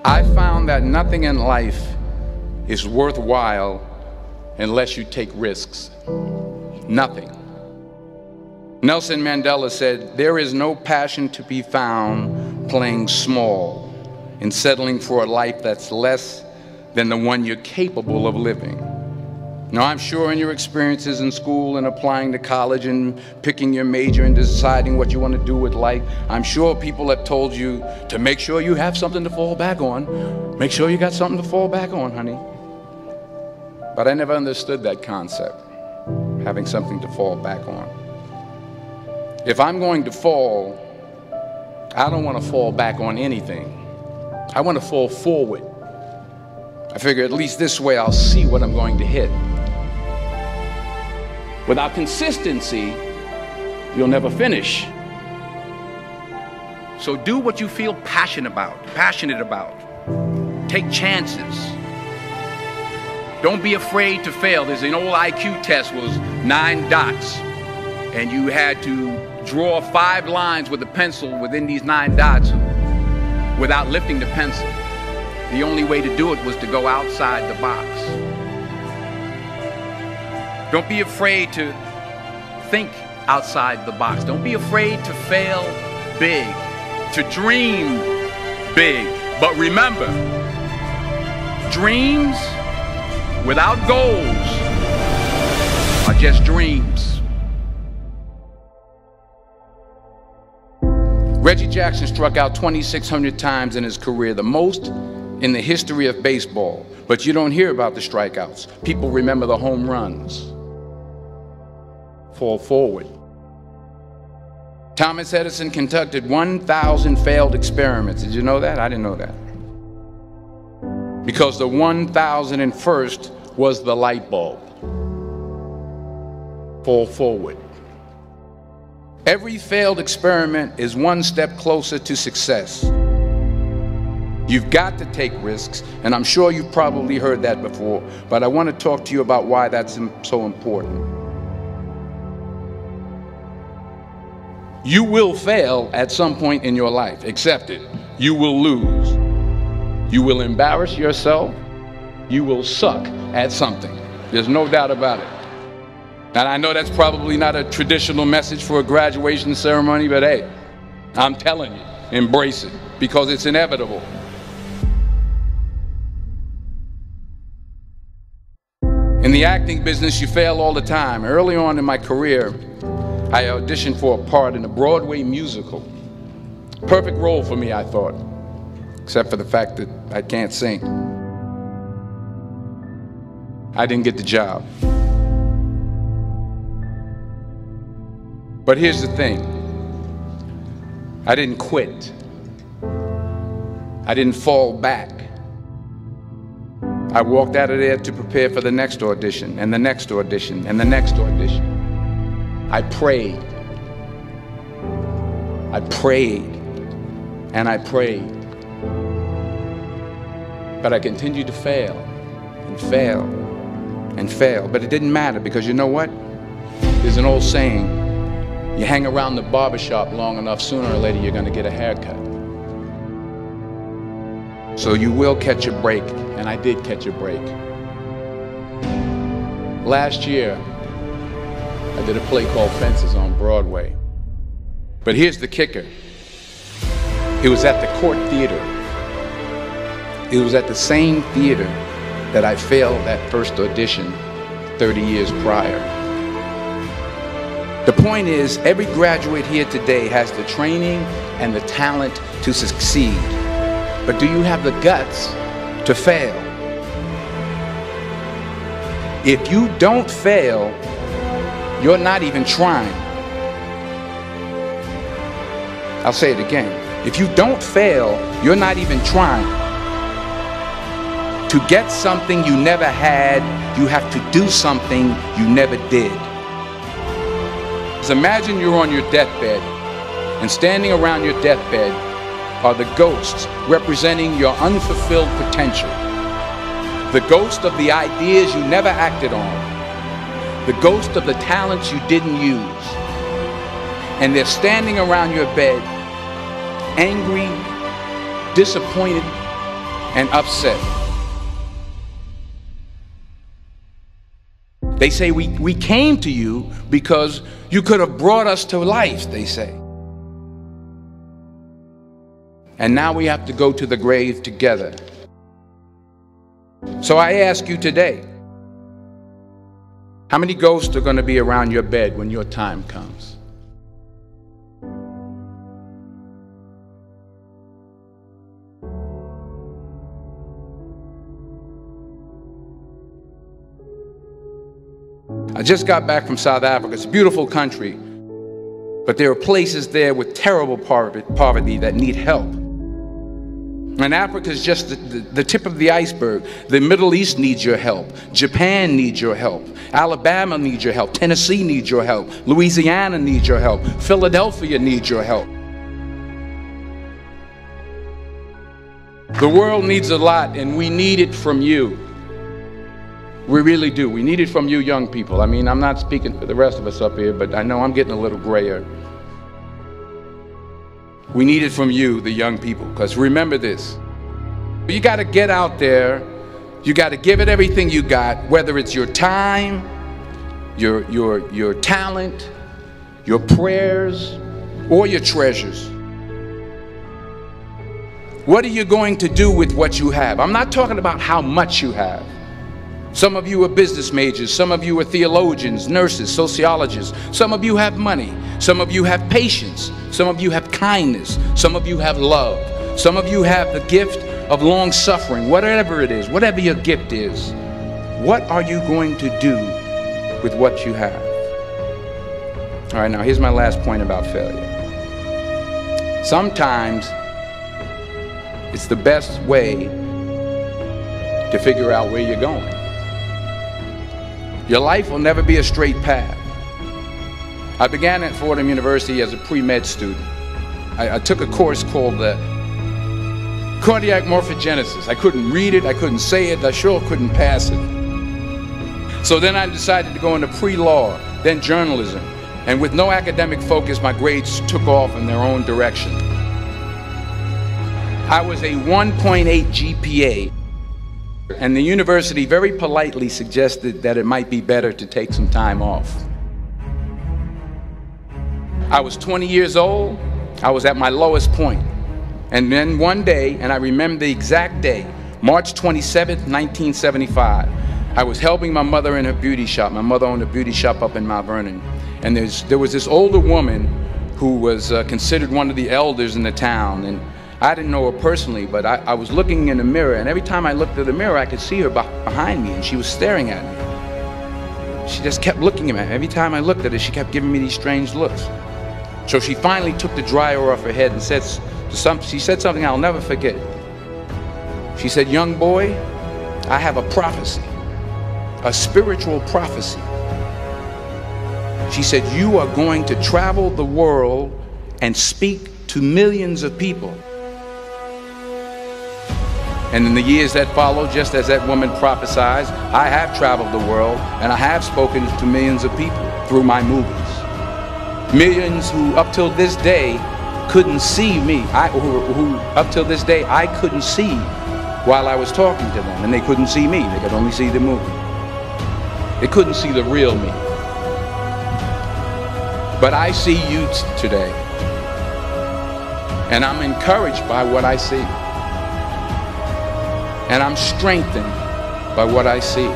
I found that nothing in life is worthwhile unless you take risks. Nothing. Nelson Mandela said, "There is no passion to be found playing small and settling for a life that's less than the one you're capable of living." Now, I'm sure in your experiences in school and applying to college and picking your major and deciding what you want to do with life, I'm sure people have told you to make sure you have something to fall back on. Make sure you got something to fall back on, honey. But I never understood that concept, having something to fall back on. If I'm going to fall, I don't want to fall back on anything. I want to fall forward. I figure at least this way I'll see what I'm going to hit. Without consistency, you'll never finish. So do what you feel passionate about. Take chances. Don't be afraid to fail. There's an old IQ test, was 9 dots, and you had to draw 5 lines with a pencil within these 9 dots without lifting the pencil. The only way to do it was to go outside the box. Don't be afraid to think outside the box. Don't be afraid to fail big, to dream big. But remember, dreams without goals are just dreams. Reggie Jackson struck out 2,600 times in his career, the most in the history of baseball. But you don't hear about the strikeouts. People remember the home runs. Fall forward. Thomas Edison conducted 1,000 failed experiments. Did you know that? I didn't know that. Because the 1,001st was the light bulb. Fall forward. Every failed experiment is one step closer to success. You've got to take risks, and I'm sure you've probably heard that before, but I want to talk to you about why that's so important. You will fail at some point in your life. Accept it. You will lose. You will embarrass yourself. You will suck at something. There's no doubt about it. And I know that's probably not a traditional message for a graduation ceremony, but hey, I'm telling you, embrace it, because it's inevitable. In the acting business, you fail all the time. Early on in my career, I auditioned for a part in a Broadway musical. Perfect role for me, I thought, except for the fact that I can't sing. I didn't get the job. But here's the thing. I didn't quit. I didn't fall back. I walked out of there to prepare for the next audition, and the next audition, and the next audition. I prayed. I prayed. And I prayed. But I continued to fail, and fail, and fail. But it didn't matter, because you know what? There's an old saying, you hang around the barbershop long enough, sooner or later you're going to get a haircut. So you will catch a break, and I did catch a break. Last year, I did a play called Fences on Broadway. But here's the kicker. It was at the Court Theater. It was at the same theater that I failed that first audition 30 years prior. The point is, every graduate here today has the training and the talent to succeed. But do you have the guts to fail? If you don't fail, you're not even trying. I'll say it again. If you don't fail, you're not even trying. To get something you never had, you have to do something you never did. So imagine you're on your deathbed, and standing around your deathbed are the ghosts representing your unfulfilled potential. The ghost of the ideas you never acted on. The ghost of the talents you didn't use. And they're standing around your bed, angry, disappointed, and upset. They say we came to you because you could have brought us to life, they say. And now we have to go to the grave together. So I ask you today, how many ghosts are going to be around your bed when your time comes? I just got back from South Africa. It's a beautiful country, but there are places there with terrible poverty that need help. And Africa is just the tip of the iceberg. The Middle East needs your help. Japan needs your help. Alabama needs your help. Tennessee needs your help. Louisiana needs your help. Philadelphia needs your help. The world needs a lot, and we need it from you. We really do. We need it from you young people. I mean, I'm not speaking for the rest of us up here, but I know I'm getting a little grayer. We need it from you, the young people, because remember this. You got to get out there. You got to give it everything you got, whether it's your time, your talent, your prayers, or your treasures. What are you going to do with what you have? I'm not talking about how much you have. Some of you are business majors, some of you are theologians, nurses, sociologists. Some of you have money, some of you have patience, some of you have kindness, some of you have love, some of you have the gift of long suffering. Whatever it is, whatever your gift is, what are you going to do with what you have? All right, now here's my last point about failure. Sometimes it's the best way to figure out where you're going. Your life will never be a straight path. I began at Fordham University as a pre-med student. I took a course called cardiac morphogenesis. I couldn't read it, I couldn't say it, I sure couldn't pass it. So then I decided to go into pre-law, then journalism. And with no academic focus, my grades took off in their own direction. I was a 1.8 GPA. And the university very politely suggested that it might be better to take some time off. I was 20 years old. I was at my lowest point. And then one day, and I remember the exact day, March 27th, 1975, I was helping my mother in her beauty shop. My mother owned a beauty shop up in Mount Vernon. And there was this older woman who was considered one of the elders in the town. And I didn't know her personally, but I was looking in the mirror, and every time I looked at the mirror, I could see her behind me, and she was staring at me. She just kept looking at me. Every time I looked at her, she kept giving me these strange looks. So she finally took the dryer off her head and she said something I'll never forget. She said, "Young boy, I have a prophecy, a spiritual prophecy." She said, "You are going to travel the world and speak to millions of people." And in the years that followed, just as that woman prophesied, I have traveled the world and I have spoken to millions of people through my movies. Millions who up till this day couldn't see me, who up till this day I couldn't see while I was talking to them, and they couldn't see me, they could only see the movie. They couldn't see the real me. But I see you today, and I'm encouraged by what I see. And I'm strengthened by what I see.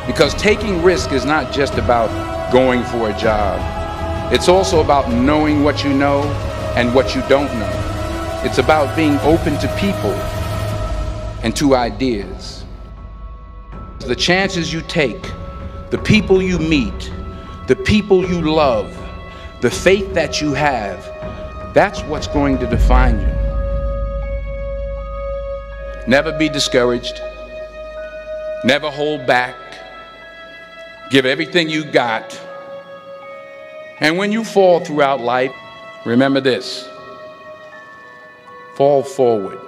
Because taking risk is not just about going for a job. It's also about knowing what you know and what you don't know. It's about being open to people and to ideas. The chances you take, the people you meet, the people you love, the faith that you have, that's what's going to define you. Never be discouraged. Never hold back. Give everything you got. And when you fall throughout life, remember this: fall forward.